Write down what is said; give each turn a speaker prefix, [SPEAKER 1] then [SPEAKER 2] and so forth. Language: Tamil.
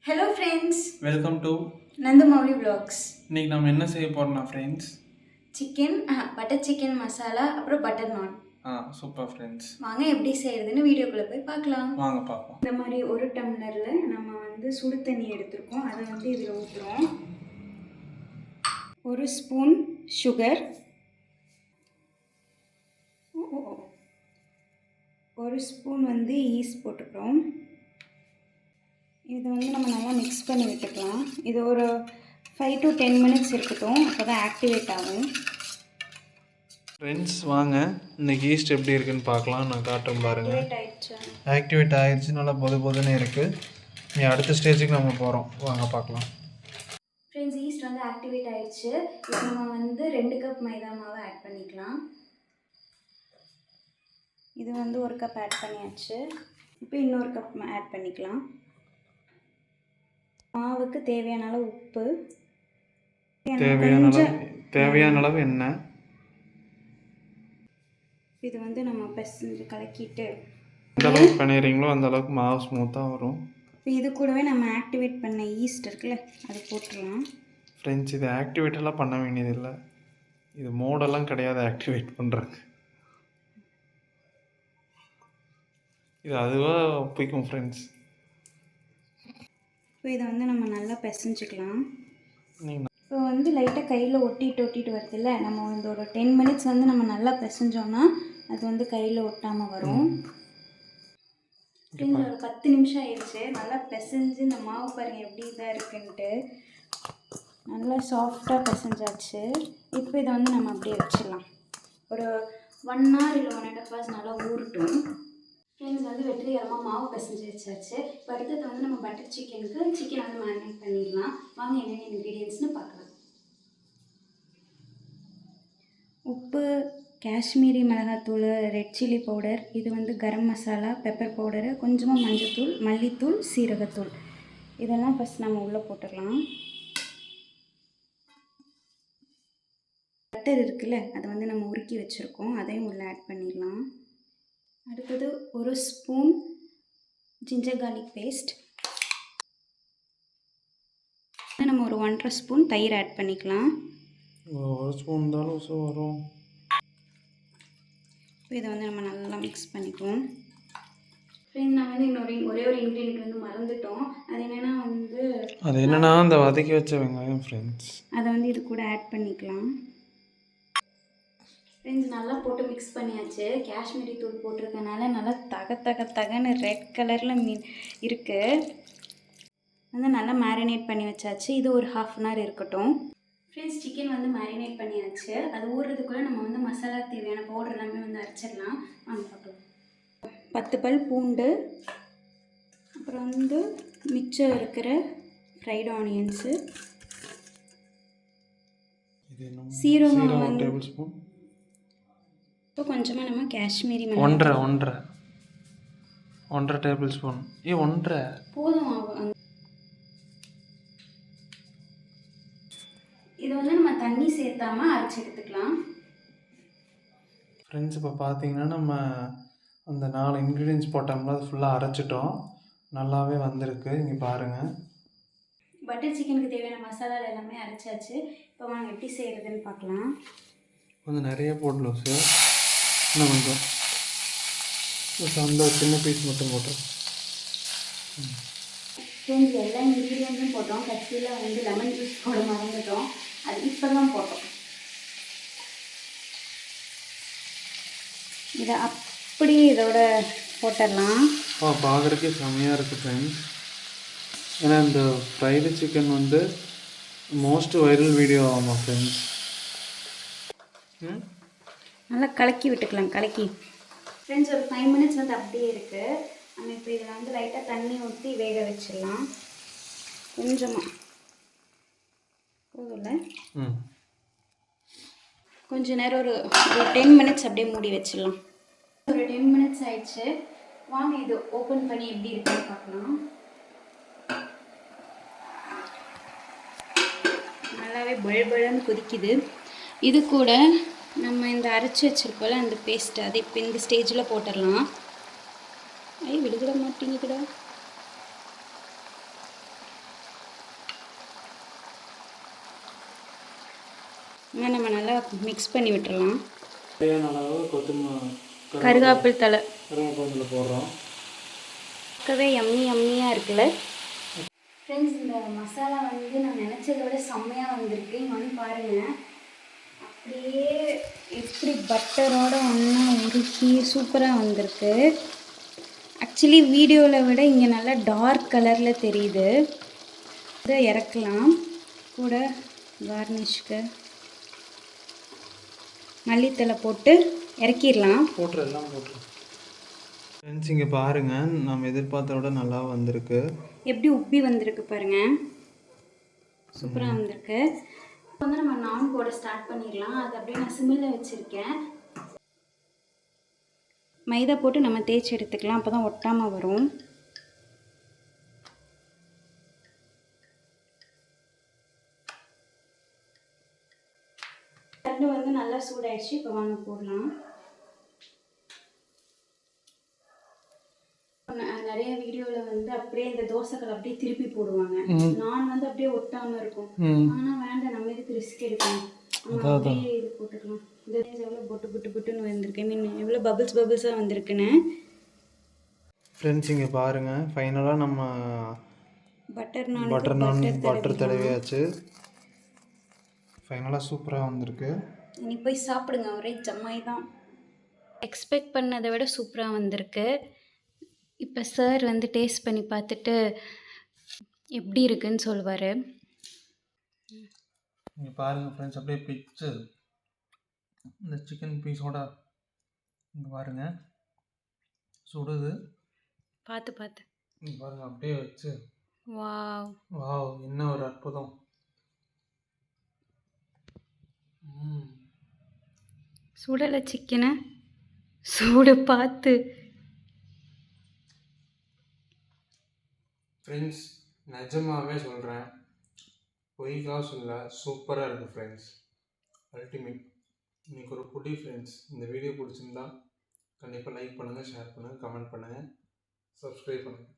[SPEAKER 1] Hello friends,
[SPEAKER 2] welcome to
[SPEAKER 1] Nandamauli Vlogs.
[SPEAKER 2] இன்னைக்கு நம்ம என்ன செய்ய போறோம்னா friends
[SPEAKER 1] chicken butter chicken masala அப்புறம் பட்டர் நான்.
[SPEAKER 2] Super friends.
[SPEAKER 1] வாங்க எப்படி செய்யறதுன்னு வீடியோக்குள்ளே போய் பார்க்கலாம்.
[SPEAKER 2] வாங்க பார்ப்போம்.
[SPEAKER 1] இந்த மாதிரி ஒரு டம்ளரில் நம்ம சுடு தண்ணி எடுத்துருக்கோம். அதை இதில் ஊற்றுறோம். ஒரு ஸ்பூன் சுகர், ஒரு ஸ்பூன் ஈஸ்ட் போட்டுக்கிறோம். இதை நம்ம நல்லா மிக்ஸ் பண்ணி விட்டுக்கலாம். இது ஒரு 5 to 10 மினிட்ஸ் இருக்கட்டும், அப்போ தான் ஆக்டிவேட் ஆகும்.
[SPEAKER 2] ஃப்ரெண்ட்ஸ் வாங்க இன்னைக்கு ஈஸ்ட் எப்படி இருக்குன்னு பார்க்கலாம். நான் காட்டுறேன் பாருங்கள். ஆக்டிவேட் ஆகிடுச்சு, நல்லா பொதுன்னு இருக்குது. நீ அடுத்த ஸ்டேஜுக்கு நம்ம போகிறோம், வாங்க பார்க்கலாம்.
[SPEAKER 1] ஃப்ரெண்ட்ஸ் ஈஸ்ட் ஆக்டிவேட் ஆகிடுச்சு. இப்போ நம்ம 2 கப் மைதா மாவை ஆட் பண்ணிக்கலாம். இது 1 கப் ஆட் பண்ணியாச்சு. இப்போ இன்னொரு கப் ஆட் பண்ணிக்கலாம். மாவுக்கு தேவையான அளவு உப்பு,
[SPEAKER 2] தேவையான அளவு எண்ணெய்.
[SPEAKER 1] இது நம்ம பிசைஞ்சு கலக்கிட்டு
[SPEAKER 2] எந்த அளவுக்கு பண்ணிடுறீங்களோ அந்த அளவுக்கு மாவு ஸ்மூத்தாக வரும்.
[SPEAKER 1] இப்போ இது கூடவே நம்ம ஆக்டிவேட் பண்ண ஈஸ்ட் இருக்குல்ல, அது போட்டுடலாம்.
[SPEAKER 2] ஃப்ரெண்ட்ஸ் இது ஆக்டிவேட்டெல்லாம் பண்ண வேண்டியதில்லை, இது மோடெல்லாம் கிடையாது ஆக்டிவேட் பண்ணுறதுக்கு. இது அதுவாக ஒப்பிக்கும் ஃப்ரெண்ட்ஸ்.
[SPEAKER 1] இப்போ இதை நம்ம நல்லா பிசைஞ்சிக்கலாம். இப்போ லைட்டாக கையில் ஒட்டிட்டு வருதுல்ல, நம்ம ஒரு 10 மினிட்ஸ் நம்ம நல்லா பிசைஞ்சோன்னா அது கையில் ஒட்டாமல் வரும். ஒரு 10 நிமிஷம் ஆயிடுச்சு. நல்லா பிசைஞ்சு இந்த மாவு பாருங்கள் எப்படி இதாக இருக்குன்ட்டு, நல்லா சாஃப்டாக பிசைஞ்சாச்சு. இப்போ இதை நம்ம அப்படியே வச்சிடலாம். ஒரு 1 hour இல்லை 1.5 hours நல்லா ஊறட்டும். ஃப்ரெண்ட்ஸ் வெற்றிகரமாக மாவு பிசைஞ்சு வச்சாச்சு. இப்போ அடுத்தது நம்ம பட்டர் சிக்கனுக்கு சிக்கன் மேரினேட் பண்ணிடலாம். வாங்க என்னென்ன இன்க்ரீடியன்ட்ஸ்னு பார்க்கலாம். உப்பு, காஷ்மீரி மிளகாத்தூள், ரெட் சில்லி பவுடர், இது கரம் மசாலா, பெப்பர் பவுடரு, கொஞ்சமாக மஞ்சத்தூள், மல்லித்தூள், சீரகத்தூள், இதெல்லாம் ஃபஸ்ட் நம்ம உள்ளே போட்டுடலாம். பட்டர் இருக்குல்ல, அதை நம்ம உருக்கி வச்சுருக்கோம், அதையும் உள்ளே ஆட் பண்ணிடலாம். அடுத்தது ஒரு ஸ்பூன் ஜிஞ்சர் கார்லிக் பேஸ்ட், நம்ம ஒரு 1.5 ஸ்பூன் தயிர் ஆட் பண்ணிக்கலாம்.
[SPEAKER 2] ஒரு ஸ்பூன் இருந்தாலும் வரும்.
[SPEAKER 1] இதை நம்ம நல்லா மிக்ஸ் பண்ணிக்குவோம். ஃப்ரெண்ட் நான் இன்னொரு ஒரே ஒரு இன்க்ரீடியன்ட் மறந்துட்டோம். அது என்னென்னா
[SPEAKER 2] அந்த வதக்கி வச்ச வெங்காயம் ஃப்ரெண்ட்ஸ்.
[SPEAKER 1] அதை இது கூட ஆட் பண்ணிக்கலாம். ஃப்ரெண்ட்ஸ் நல்லா போட்டு மிக்ஸ் பண்ணியாச்சு. காஷ்மீரி தூள் போட்டிருக்கனால நல்லா தகன்னு ரெட் கலரில் இருக்குது. நல்லா மேரினேட் பண்ணி வச்சாச்சு. இது ஒரு 1/2 hour இருக்கட்டும். ஃப்ரெண்ட்ஸ் சிக்கன் மேரினேட் பண்ணியாச்சு. அது ஊறுறதுக்குள்ளே நம்ம மசாலா தேவையான பவுடர் எல்லாமே அரைச்சிடலாம். வாங்க பார்க்கலாம். 10 பல் பூண்டு, அப்புறம் மிச்சம் இருக்கிற ஃப்ரைடு ஆனியன்ஸு, சீரகம்
[SPEAKER 2] டேபிள் ஸ்பூன்,
[SPEAKER 1] இப்போ கொஞ்சமாக நம்ம காஷ்மீரி
[SPEAKER 2] 1.5 டேபிள் ஸ்பூன். 1.5
[SPEAKER 1] போதும் ஆகும். இதை நம்ம தண்ணி சேர்த்தாமல் அரைச்சி எடுத்துக்கலாம்.
[SPEAKER 2] ஃப்ரெண்ட்ஸ் இப்போ பார்த்தீங்கன்னா நம்ம அந்த 4 இன்க்ரீடியன்ஸ் போட்டோம்னா அது ஃபுல்லாக அரைச்சிட்டோம். நல்லாவே வந்திருக்கு, இங்கே பாருங்கள்.
[SPEAKER 1] பட்டர் சிக்கனுக்கு தேவையான மசாலா எல்லாமே அரைச்சாச்சு. இப்போ வாங்க எப்படி செய்கிறதுன்னு பார்க்கலாம்.
[SPEAKER 2] கொஞ்சம் நிறைய போடலாம் சார், இன்னும் கொஞ்சம் அந்த சின்ன பீஸ் மட்டும் போட்டோம்.
[SPEAKER 1] ஃப்ரெண்ட்ஸ் எல்லா இன்க்ரீடியன்ஸும் போட்டோம். கடைசியில் லெமன் ஜூஸ் போட மறந்துட்டோம், அது இப்போ தான் போட்டோம். இதை அப்படியே இதோட போட்டுடலாம்.
[SPEAKER 2] பார்க்குறதுக்கே செம்மையாக இருக்குது ஃப்ரெண்ட்ஸ். ஏன்னா இந்த fried chicken most viral video ஆமாம் ஃப்ரெண்ட்ஸ்.
[SPEAKER 1] நல்லா கலக்கி விட்டுக்கலாம். கலக்கி ஃப்ரெண்ட்ஸ் ஒரு 5 மினிட்ஸ் அப்படியே இருக்குது. நம்ம இப்போ இதில் லைட்டாக தண்ணி ஊற்றி வேக வச்சிடலாம். கொஞ்சமாக போதும்ல, கொஞ்ச நேரம் ஒரு 10 மினிட்ஸ் அப்படியே மூடி வச்சிடலாம். ஒரு 10 மினிட்ஸ் ஆயிடுச்சு. வாங்க இது ஓப்பன் பண்ணி எப்படி இருக்குன்னு பார்க்கலாம். நல்லாவே பழன்னு கொதிக்குது. இது கூட நம்ம இந்த அரைச்சி வச்சிருக்கோம்ல அந்த பேஸ்ட், அதை இப்போ இந்த ஸ்டேஜில் போட்டுடலாம். விடுகிட மாட்டேங்குதுடா. இன்னும் நம்ம நல்லா மிக்ஸ் பண்ணி விட்டுறலாம்.
[SPEAKER 2] தேவையான அளவு
[SPEAKER 1] கருகாப்பில் தழை
[SPEAKER 2] கருவேப்பிலை போடுறோம்.
[SPEAKER 1] பார்க்கவே யம்மியாக இருக்குல்ல ஃப்ரெண்ட்ஸ். இந்த மசாலா வந்து நான் நினச்சதை விட செம்மையாக வந்திருக்கு. இங்கே வந்து பாருங்கள், அப்படியே எப்படி பட்டரோட ஒன்றா உருக்கி சூப்பராக வந்திருக்கு. ஆக்சுவலி வீடியோவில் விட இங்கே நல்லா டார்க் கலரில் தெரியுது. இதை இறக்கலாம். கூட கார்னிஷ்க்கு மல்லித்தலை போட்டு இறக்கிடலாம்.
[SPEAKER 2] எல்லாம் ஃப்ரெண்ட்ஸ் இங்கே பாருங்கள், நம்ம எதிர்பார்த்த விட நல்லா வந்திருக்கு.
[SPEAKER 1] எப்படி உப்பி வந்திருக்கு பாருங்கள், சூப்பராக வந்திருக்கு. இப்போ வந்து நம்ம நான் போட ஸ்டார்ட் பண்ணிடலாம். அது அப்படியே நான் சிம்மில் வச்சுருக்கேன். மைதா போட்டு நம்ம தேய்ச்சி எடுத்துக்கலாம், அப்போ தான் ஒட்டாமல் வரும். தண்ணி வந்து நல்லா சூடாயிடுச்சு. இப்போ வாங்க போடலாம். நிறைய வீடியோவில் வந்து அப்படியே இந்த தோசைகள் அப்படியே திருப்பி போடுவாங்க. நான் வந்து அப்படியே ஒட்டாமல் இருக்கும். ஆனால் வேண்டாம், நம்ம இதுக்கு ரிஸ்க் எடுக்கணும். நம்ம அப்படியே இது போட்டுக்கலாம். இந்த எவ்வளோ பொட்டுன்னு வந்திருக்கு. மீன் எவ்வளோ பபிள்ஸாக வந்திருக்குன்னு.
[SPEAKER 2] ஃப்ரெண்ட்ஸ் இங்கே பாருங்கள், ஃபைனலாக நம்ம பட்டர் தடவியாச்சு. ஃபைனலாக சூப்பராக வந்திருக்கு.
[SPEAKER 1] இனி போய் சாப்பிடுங்க, ஒரே ஜம்மாய் தான். எக்ஸ்பெக்ட் பண்ணதை விட சூப்பராக வந்திருக்கு. இப்போ சார் வந்து டேஸ்ட் பண்ணி பார்த்துட்டு எப்படி இருக்குன்னு சொல்லுவார்.
[SPEAKER 2] இங்கே பாருங்கள் ஃப்ரெண்ட்ஸ், அப்படியே பிச்சு இந்த சிக்கன் பீஸோட இங்கே பாருங்கள் சுடுது.
[SPEAKER 1] பார்த்து
[SPEAKER 2] இங்கே பாருங்கள், அப்படியே வச்சு
[SPEAKER 1] வாவ்
[SPEAKER 2] என்ன ஒரு அற்புதம்.
[SPEAKER 1] சுடலை சிக்கனை சூடு பார்த்து.
[SPEAKER 2] ஃப்ரெண்ட்ஸ் நிஜமாகவே சொல்கிறேன், பொய்க்காக சொல்ல, சூப்பராக இருக்குது ஃப்ரெண்ட்ஸ். அல்டிமேட். இன்றைக்கி ஒரு புடி ஃப்ரெண்ட்ஸ். இந்த வீடியோ பிடிச்சிருந்தா கண்டிப்பாக லைக் பண்ணுங்கள், ஷேர் பண்ணுங்கள், கமெண்ட் பண்ணுங்கள், சப்ஸ்கிரைப் பண்ணுங்கள்.